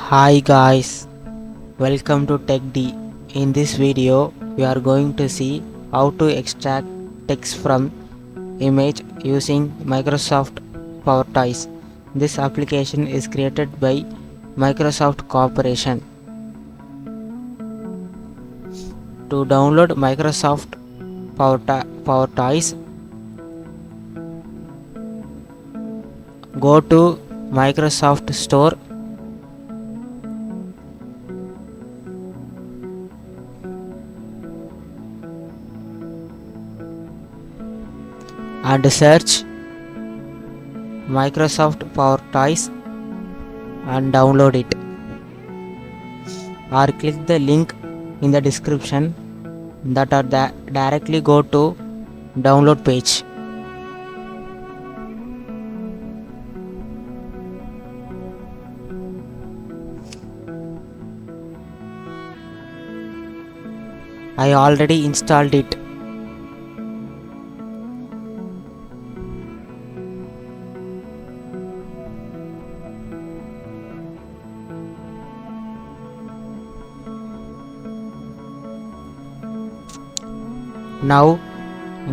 Hi guys, welcome to Tech D. In this video, we are going to see how to extract text from image using Microsoft powertoys. This application is created by Microsoft Corporation. To download Microsoft powertoys, go to Microsoft Store and search Microsoft powertoys and download it, or click the link in the description that are directly go to download page. I already installed it. Now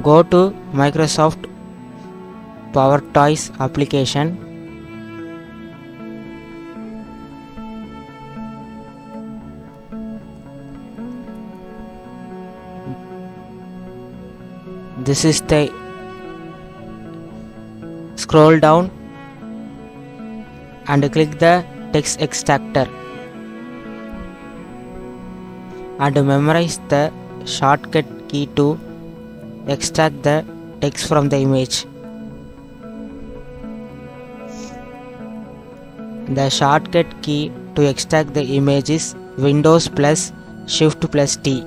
go to Microsoft powertoys application. This is the scroll down and click the text extractor and memorize the shortcut key to extract the text from the image. The shortcut key to extract the image is Windows plus Shift plus T.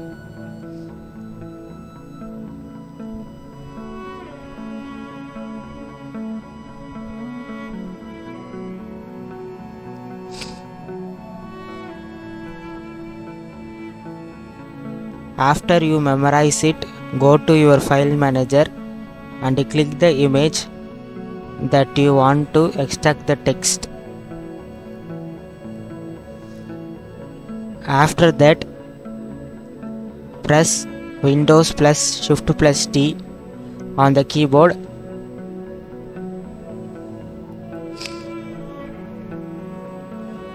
After you memorize it, go to your file manager and click the image that you want to extract the text. After that, press Windows plus Shift plus T on the keyboard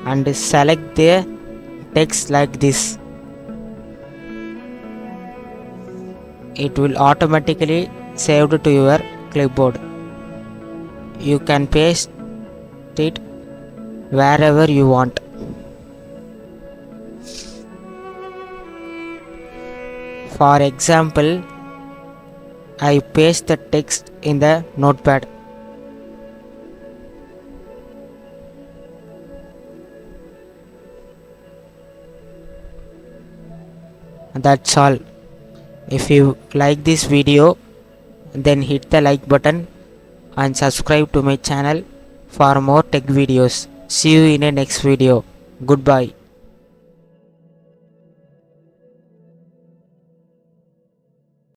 and select the text like this. It will automatically saved to your clipboard. You can paste it wherever you want. For example, I paste the text in the notepad. That's all. If you like this video, then hit the like button and subscribe to my channel for more tech videos. See you in a next video. Goodbye.